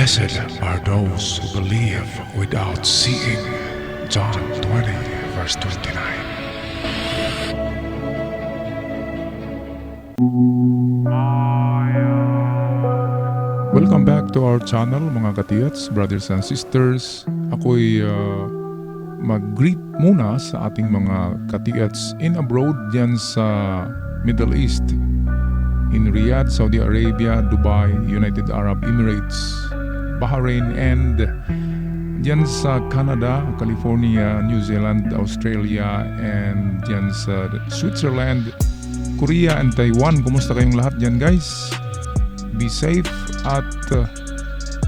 Blessed are those who believe without seeing. John 20, verse 29. Welcome back to our channel mga katiyats, brothers and sisters. Ako'y mag-greet muna sa ating mga katiyats in abroad dyan sa Middle East. In Riyadh, Saudi Arabia, Dubai, United Arab Emirates, Bahrain, and dyan sa Canada, California, New Zealand, Australia, and dyan sa Switzerland, Korea, and Taiwan. Kumusta kayong lahat dyan, guys? Be safe at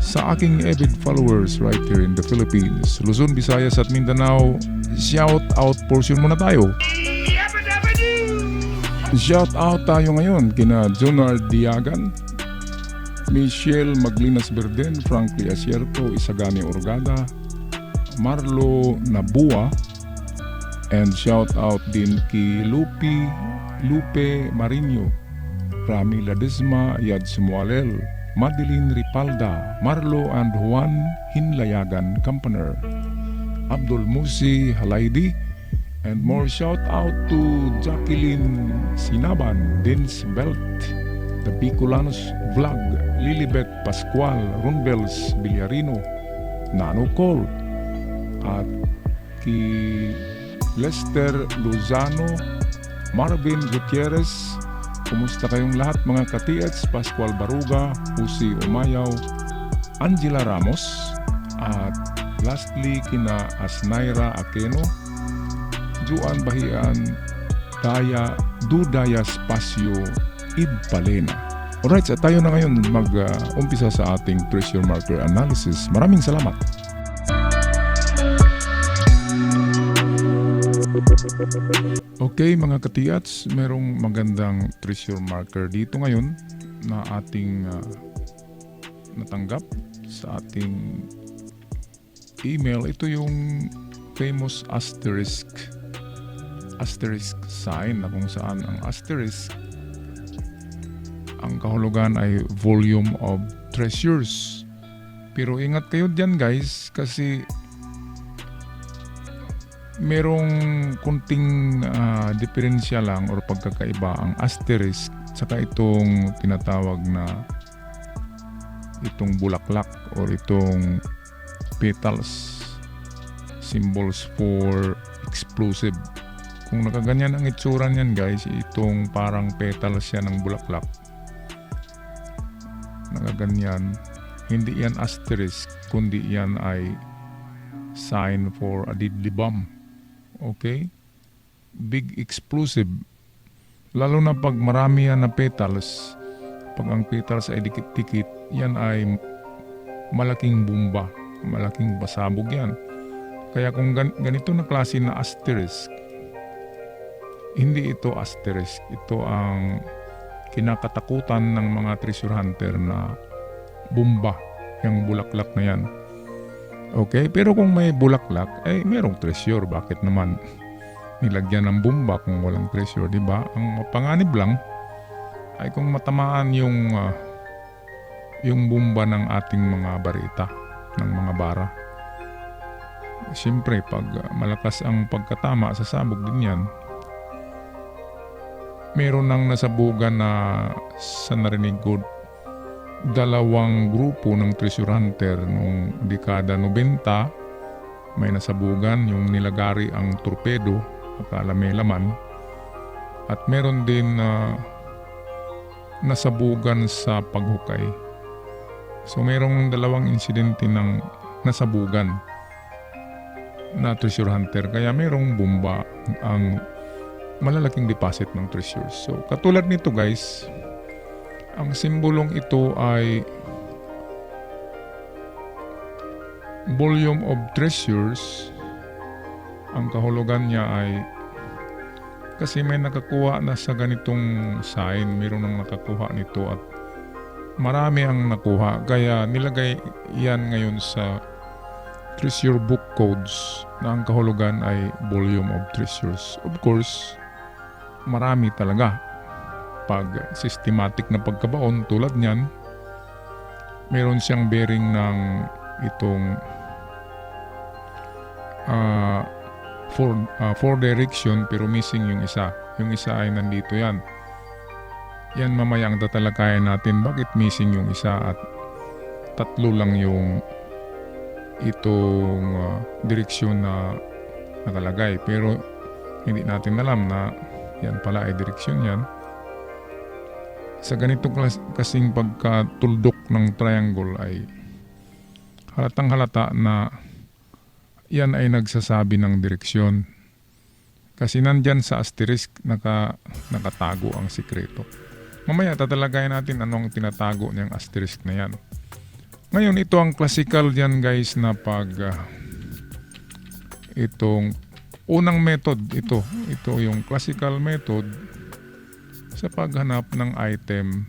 sa aking avid followers right here in the Philippines, Luzon, Visayas at Mindanao, shout out portion muna tayo. Shout out tayo ngayon kina Jonar Diagan, Michelle Maglinas Berden, Franklin Asierto, Isagani Orgada, Marlo Nabua, and shout out din kay Lupe Marino, Rami Ladesma, Yad Sumualel, Madeline Ripalda, Marlo and Juan Hinlayagan Kampener, Abdul Musi Halaidi, and more shout out to Jacqueline Sinaban, Dins Belt, The Bicolanos Vlog, Lilibet Pascual, Runbels Villarino, Nano Cole, at ki Lester Lozano, Marvin Gutierrez. Kumusta kayong lahat mga katiyats? Pascual Baruga, Husi Umayaw, Angela Ramos, at lastly kina Asnaira Aquino, Juan Bahian, Dudaya Spasio, Id Palena. Alright, so tayo na ngayon mag-umpisa sa ating treasure marker analysis. Maraming salamat. Okay mga katiyats, merong magandang treasure marker dito ngayon na ating natanggap sa ating email. Ito yung famous asterisk sign, na kung saan ang asterisk, ang kahulugan ay volume of treasures. Pero ingat kayo dyan guys, kasi merong kunting diferensya lang or pagkakaiba ang asterisk saka itong tinatawag na itong bulaklak or itong petals, symbols for explosive. Kung nakaganyan ang itsura niyan guys, itong parang petals yan ng bulaklak, nakaganyan, hindi yan asterisk kundi yan ay sign for a deadly bomb. Okay? Big explosive. Lalo na pag marami yan na petals, pag ang petals ay dikit-dikit, yan ay malaking bomba, malaking pasabog yan. Kaya kung ganito na klase na asterisk, hindi ito asterisk. Ito ang kinakatakutan ng mga treasure hunter na bomba, yung bulaklak na yan. Okay, pero kung may bulaklak, ay merong treasure. Bakit naman nilagyan ng bomba kung walang treasure, di ba? Ang panganib lang ay kung matamaan yung bomba ng ating mga barita, ng mga bara. Siyempre, pag malakas ang pagkatama, sasabog din yan. Meron nang nasabugan na sa narinig ko, dalawang grupo ng treasure hunter nung dekada 90, may nasabugan yung nilagari ang torpedo, akala may laman, at meron din nasabugan sa paghukay. So merong dalawang insidente ng nasabugan na treasure hunter, kaya merong bomba ang malalaking deposit ng treasures. So katulad nito guys, ang simbolong ito ay volume of treasures. Ang kahulugan niya ay, kasi may nakakuha na sa ganitong sign, mayroon nang nakakuha nito at marami ang nakuha. Kaya nilagay yan ngayon sa treasure book codes na ang kahulugan ay volume of treasures. Of course, marami talaga. Pag systematic na pagkabaon tulad niyan, meron siyang bearing ng itong four direction pero missing yung isa. Yung isa ay nandito yan. Yan mamaya ang tatalakayan natin bakit missing yung isa at tatlo lang yung itong direksyon na nakalagay. Pero hindi natin alam na yan pala ay direksyon yan. Sa ganitong kasing pagkatuldok ng triangle ay halatang halata na yan ay nagsasabi ng direksyon. Kasi nandyan sa asterisk nakatago ang sikreto. Mamaya tatalagayan natin ano ang tinatago niyang asterisk na yan. Ngayon ito ang classical yan guys na itong unang method ito yung classical method sa paghanap ng item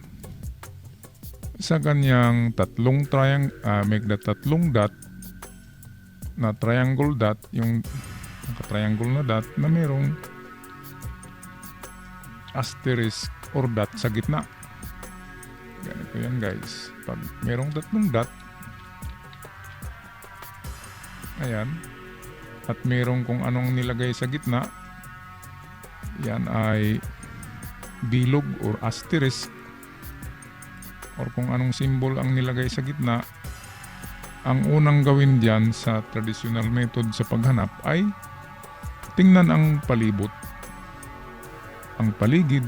sa ganyang tatlong tatlong dot na triangle dot, yung triangle na dot na merong asterisk or dot sa gitna. Ganito yan guys. Pag merong tatlong dot, ayan, at merong kung anong nilagay sa gitna, yan ay bilog or asterisk or kung anong symbol ang nilagay sa gitna. Ang unang gawin diyan sa traditional method sa paghanap ay tingnan ang palibot, ang paligid,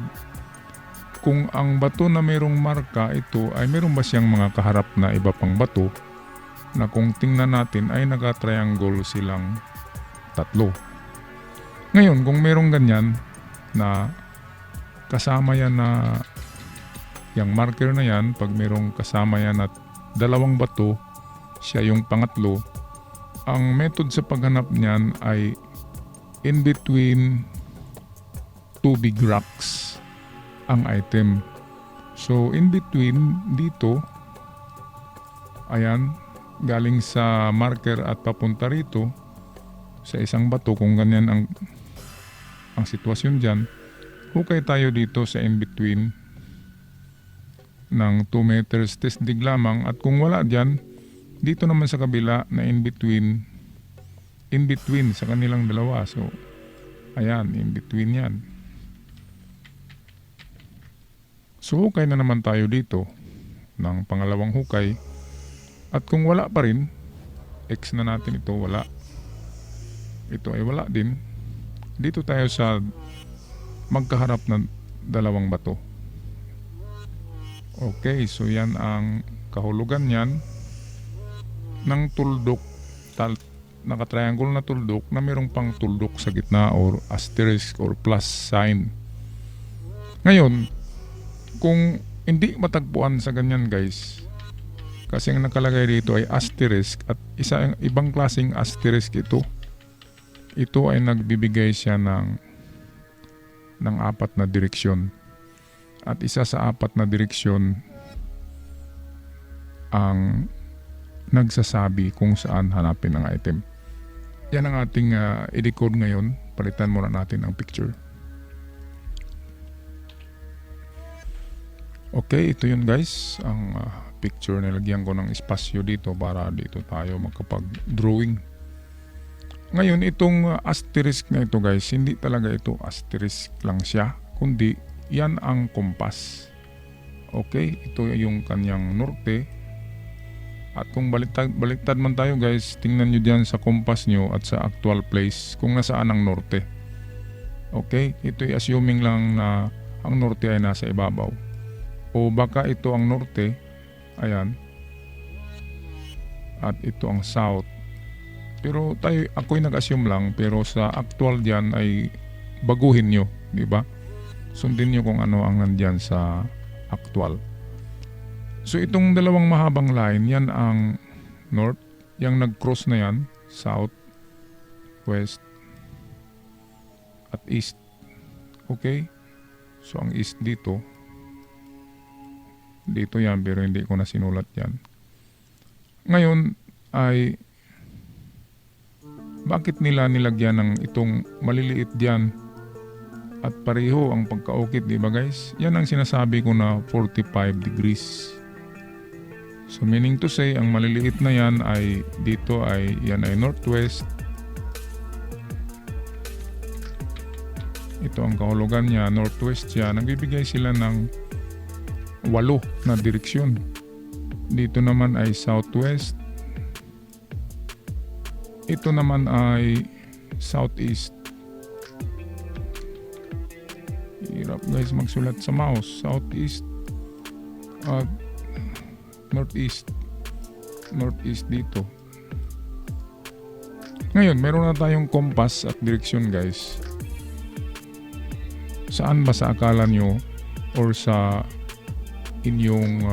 kung ang bato na merong marka ito ay meron ba siyang mga kaharap na iba pang bato na kung tingnan natin ay naka-triangle silang tatlo. Ngayon kung merong ganyan na kasama yan na yung marker na yan, pag merong kasama yan at dalawang bato, siya yung pangatlo, ang method sa paghanap niyan ay in between two big rocks ang item. So in between dito, ayan, galing sa marker at papunta rito sa isang bato, kung ganyan ang sitwasyon dyan, hukay tayo dito sa in between ng 2 meters testig lamang, at kung wala dyan, dito naman sa kabila na in between sa kanilang dalawa. So ayan, in between yan. So hukay na naman tayo dito ng pangalawang hukay, at kung wala pa rin, X na natin ito, wala. Ito ay wala din. Dito tayo sa magkaharap na dalawang bato. Okay, so yan ang kahulugan yan ng tuldok, naka-triangle na tuldok na mayroong pang tuldok sa gitna or asterisk or plus sign. Ngayon, kung hindi matagpuan sa ganyan guys, kasi ang nakalagay dito ay asterisk at ibang klaseng asterisk ito. Ito ay nagbibigay siya ng 4 na direksyon. At isa sa 4 na direksyon ang nagsasabi kung saan hanapin ang item. Yan ang ating i-decode ngayon. Palitan muna natin ang picture. Okay, ito yun guys. Ang picture, nilagyan ko ng espasyo dito para dito tayo magkapag-drawing. Ngayon, itong asterisk na ito guys, hindi talaga ito asterisk lang siya, kundi yan ang kompas. Okay, ito yung kanyang norte. At kung baliktad man tayo guys, tingnan nyo dyan sa kompas nyo at sa actual place kung nasaan ang norte. Okay, ito'y assuming lang na ang norte ay nasa ibabaw. O baka ito ang norte, ayan, at ito ang south. Pero ako'y nag-assume lang, pero sa actual diyan ay baguhin nyo, di ba? Sundin nyo kung ano ang nandyan sa actual. So itong dalawang mahabang line, yan ang north, yung nag-cross na yan, south, west, at east. Okay? So ang east dito yan, pero hindi ko na sinulat yan. Ngayon ay bakit nila nilagyan ng itong maliliit dyan at pareho ang pagkaukit, di ba guys? Yan ang sinasabi ko na 45 degrees. So meaning to say, ang maliliit na yan ay dito ay yan ay northwest. Ito ang kahulugan niya, northwest siya. Nagbibigay sila ng 8 na direksyon. Dito naman ay southwest. Ito naman ay southeast. Hirap guys magsulat sa mouse. Southeast at northeast. Northeast dito. Ngayon, meron na tayong compass at direksyon guys. Saan ba sa akala nyo or sa inyong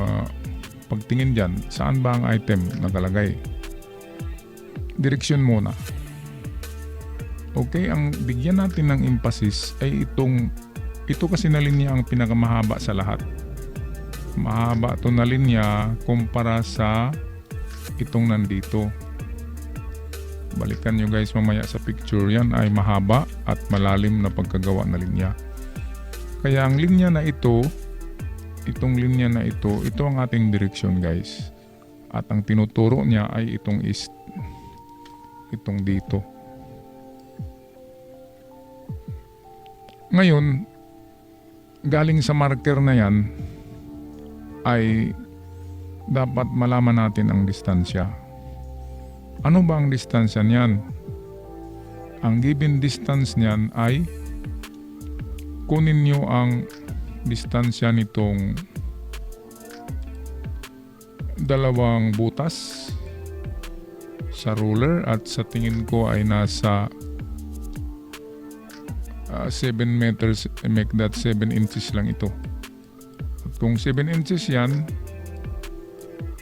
pagtingin dyan, saan ba ang item nakalagay? Direksyon muna. Okay, ang bigyan natin ng emphasis ay ito kasi na linya ang pinakamahaba sa lahat. Mahaba ito na linya kumpara sa itong nandito. Balikan nyo guys mamaya sa picture. Yan ay mahaba at malalim na pagkagawa na linya. Kaya ang linya na ito, itong linya na ito ang ating direksyon guys. At ang tinuturo niya ay itong east. Itong dito. Ngayon, galing sa marker na yan, ay dapat malaman natin ang distansya. Ano ba ang distansya niyan? Ang given distance niyan ay kunin nyo ang distansya nitong dalawang butas sa ruler at sa tingin ko ay nasa 7 meters, make that 7 inches lang ito. Kung 7 inches yan,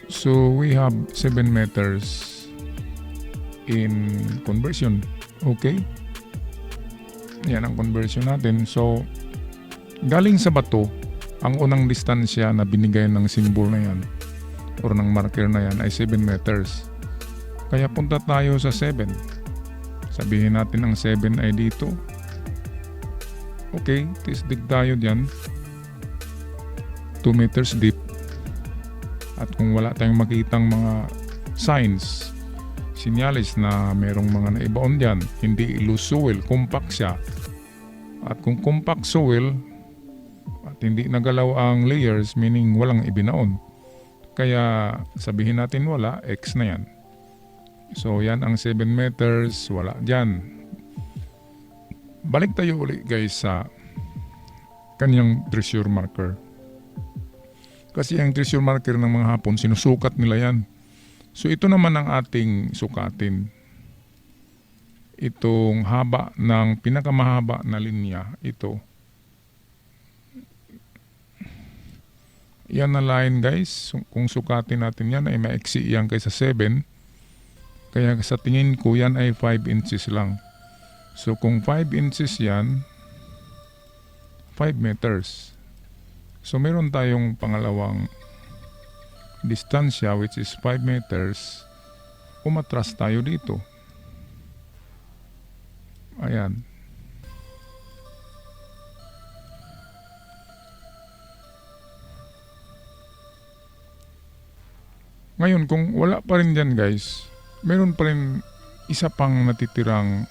so we have 7 meters in conversion. Okay? Yan ang conversion natin. So, galing sa bato, ang unang distansya na binigay ng symbol na yan or ng marker na yan ay 7 meters. Kaya punta tayo sa 7. Sabihin natin ang 7 ay dito. Okay, tisdig tayo dyan. 2 meters deep. At kung wala tayong makitang mga signs, sinyalis na merong mga naibaon dyan, hindi loose soil, compact siya. At kung compact soil at hindi nagalaw ang layers, meaning walang ibinaon. Kaya sabihin natin wala, X na yan. So yan ang 7 meters, wala dyan. Balik tayo ulit guys sa kanyang treasure marker. Kasi ang treasure marker ng mga Hapon, sinusukat nila yan. So ito naman ang ating sukatin. Itong haba ng pinakamahaba na linya, ito. Yan na line guys. Kung sukatin natin yan ay maiksi yan kaysa 7. Kaya sa tingin ko yan ay 5 inches lang. So kung 5 inches yan, 5 meters. So meron tayong pangalawang distansya which is 5 meters. Umatras tayo dito. Ayan. Ngayon kung wala pa rin dyan guys, meron pa rin isa pang natitirang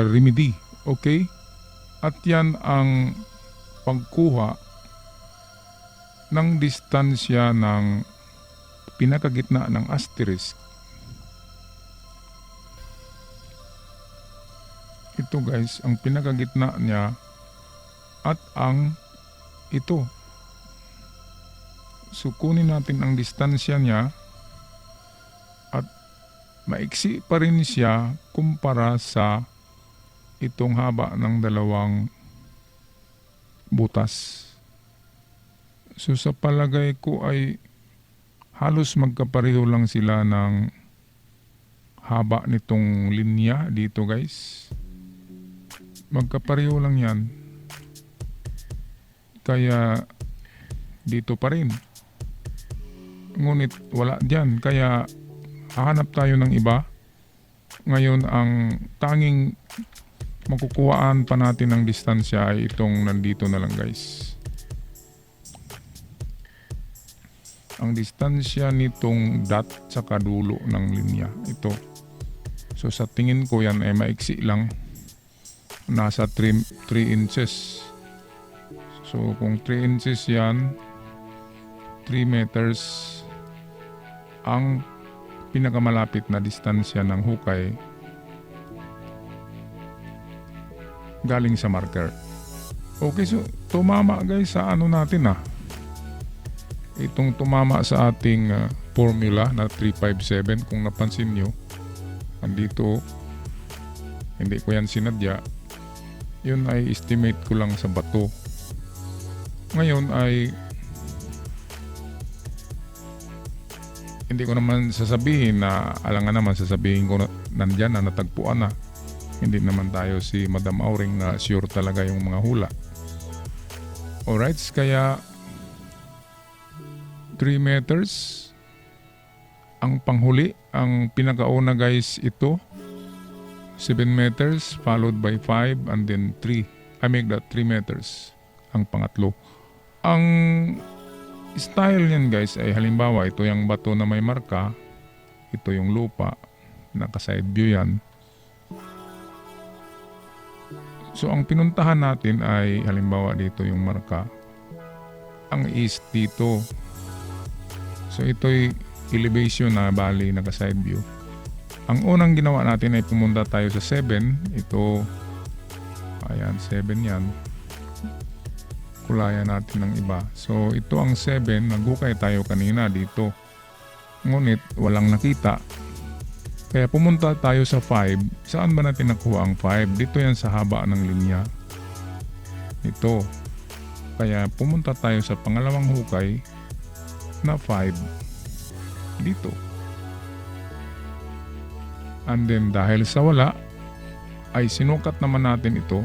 remedy. Okay? At yan ang pagkuha ng distansya ng pinakagitna ng asterisk. Ito guys, ang pinakagitna niya at ang ito. So kunin natin ang distansya niya at maiksi pa rin siya kumpara sa itong haba ng dalawang butas. So sa palagay ko ay halos magkapareho lang sila ng haba nitong linya dito guys. Magkapareho lang yan. Kaya dito pa rin. Ngunit wala dyan. Kaya hahanap tayo ng iba. Ngayon ang tanging makukuhaan pa natin ng distansya ay itong nandito na lang guys. ang distansya nitong dot sa kadulo ng linya. Ito. So sa tingin ko yan ay maiksi lang. Nasa 3 inches. So kung 3 inches yan, 3 meters ang pinakamalapit na distansya ng hukay galing sa marker. Okay, so tumama guys sa ano natin itong tumama sa ating formula na 357. Kung napansin nyo, andito, hindi ko yan sinadya, yun ay estimate ko lang sa bato. Ngayon ay hindi ko naman sasabihin na alangan naman sasabihin ko na nandyan na natagpuan na. Hindi naman tayo si Madam Auring na sure talaga yung mga hula. Alright, kaya 3 meters ang panghuli. Ang pinakauna guys ito 7 meters followed by 5 and then 3. I make that 3 meters ang pangatlo. Ang style niyan guys ay halimbawa ito yung bato na may marka, ito yung lupa, naka side view yan. So ang pinuntahan natin ay halimbawa dito yung marka, ang east dito. So ito'y elevation na bali naka side view. Ang unang ginawa natin ay pumunta tayo sa 7. Ito, ayan 7 yan. Kulayan natin ng iba. So ito ang 7, naghukay tayo kanina dito. Ngunit walang nakita. Kaya pumunta tayo sa 5. Saan ba natin nakuha ang 5? Dito yan sa haba ng linya. Ito. Kaya pumunta tayo sa pangalawang hukay na 5 dito. And then dahil sa wala, ay sinukat naman natin ito.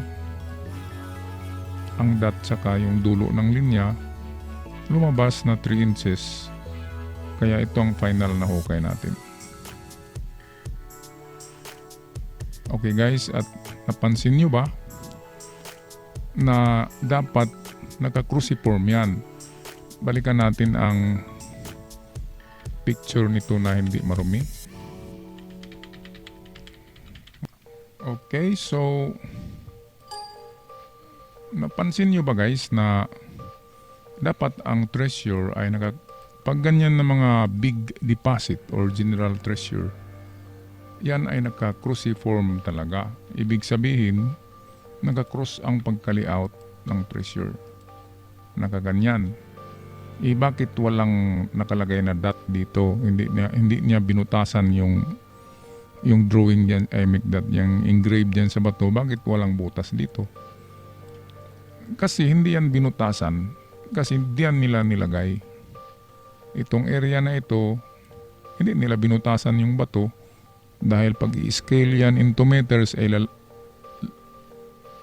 Ang dot saka yung dulo ng linya, lumabas na 3 inches. Kaya ito ang final na hukay natin. Okay guys, at napansin nyo ba na dapat naka-cruciform yan? Balikan natin ang picture nito na hindi marumi. Okay, so napansin nyo ba guys na dapat ang treasure ay pag ganyan na mga big deposit or general treasure, yan ay naka-cruciform talaga. Ibig sabihin, naka-cross ang pagka-layout ng treasure. Nakaganyan. Bakit walang nakalagay na dot dito? Hindi niya binutasan yung drawing diyan, I make that, yung engraved diyan sa bato. Bakit walang butas dito? Kasi hindi yan binutasan. Kasi hindi yan nila nilagay. Itong area na ito, hindi nila binutasan yung bato. Dahil pag i-scale yan into meters ay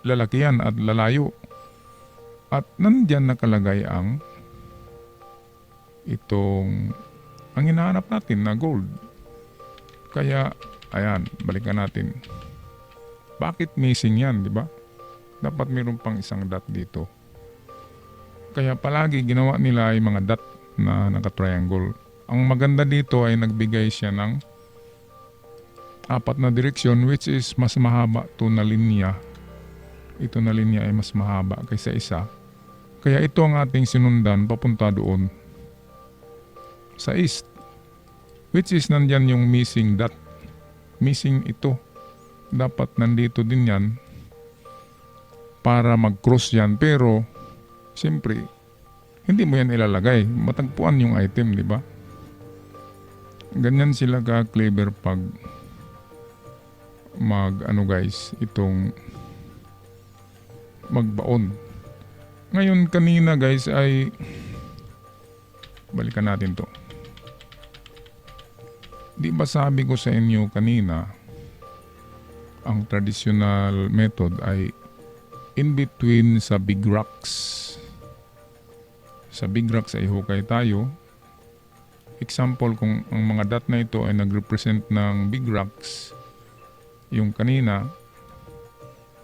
lalaki yan at lalayo. At nandyan nakalagay ang ang hinahanap natin na gold. Kaya, ayan, balikan natin. Bakit missing yan, di ba? Dapat mayroon pang isang dot dito. Kaya palagi ginawa nila ay mga dot na naka-triangle. Ang maganda dito ay nagbigay siya ng 4 na direksyon, which is mas mahaba to na linya. Ito na linya ay mas mahaba kaysa isa. Kaya ito ang ating sinundan papunta doon sa east, which is nandyan yung missing dot. Missing ito. Dapat nandito din yan para mag-cross yan. Pero siyempre hindi mo yan ilalagay. Matagpuan yung item, di ba? Ganyan sila ka-clever pag itong magbaon. Ngayon kanina guys ay balikan natin to. Di ba sabi ko sa inyo kanina, ang traditional method ay in between sa big rocks. Sa big rocks ay hukay tayo. Example, kung ang mga dot na ito ay nag-represent ng big rocks, yung kanina,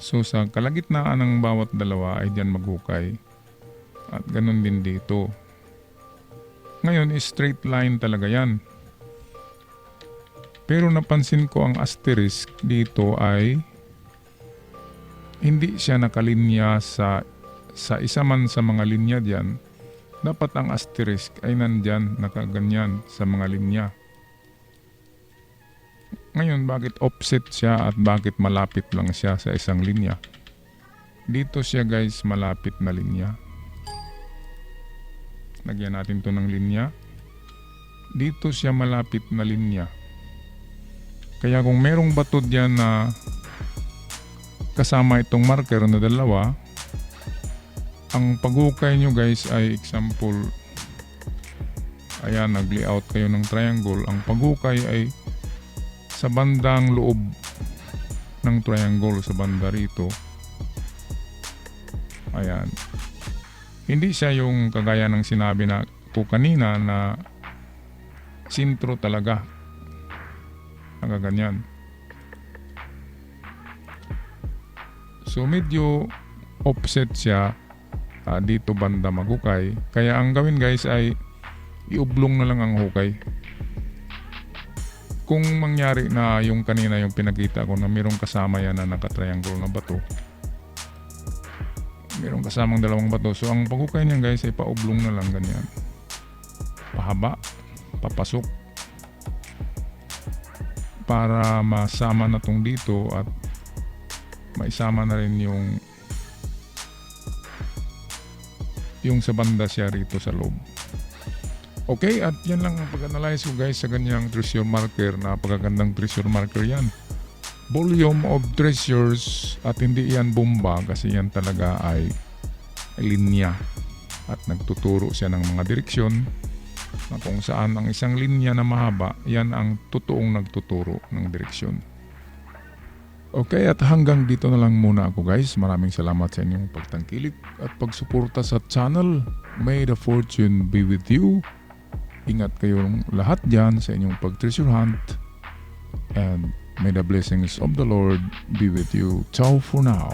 so sa kalagitnaan ng bawat dalawa ay diyan maghukay. At ganun din dito. Ngayon, straight line talaga yan. Pero napansin ko ang asterisk dito ay hindi siya nakalinya sa isa man sa mga linya diyan. Dapat ang asterisk ay nandyan, nakaganyan sa mga linya. Ngayon, bakit offset siya at bakit malapit lang siya sa isang linya? Dito siya guys, malapit na linya. Lagyan natin to ng linya. Dito siya malapit na linya. Kaya kung merong bato dyan na kasama itong marker na dalawa, ang paghukay nyo guys ay example, ayan, nag-layout kayo ng triangle. Ang paghukay ay sa bandang loob ng triangle, sa banda rito. Ayan. Hindi siya yung kagaya ng sinabi na ko kanina na sintro talaga. Nagaganyan. So medyo offset siya. Dito banda maghukay. Kaya ang gawin guys ay iublong na lang ang hukay. Kung mangyari na yung kanina yung pinakita ko na mayroong kasama yan na naka-triangle na bato, mayroong kasamang dalawang bato, so ang paghukay niyan guys ay paublong na lang ganyan, pahaba, papasok, para masama na tong dito at maisama na rin yung sa banda siya rito sa loob. Okay, at yan lang ang pag-analyze ko guys sa ganyang treasure marker. Napakagandang treasure marker yan. Volume of treasures, at hindi yan bomba kasi yan talaga ay linya. At nagtuturo siya ng mga direksyon na kung saan ang isang linya na mahaba, yan ang totoong nagtuturo ng direksyon. Okay, at hanggang dito na lang muna ako guys. Maraming salamat sa inyong pagtangkilik at pagsuporta sa channel. May the fortune be with you. Ingat kayong lahat dyan sa inyong pag-treasure hunt. And may the blessings of the Lord be with you. Ciao for now.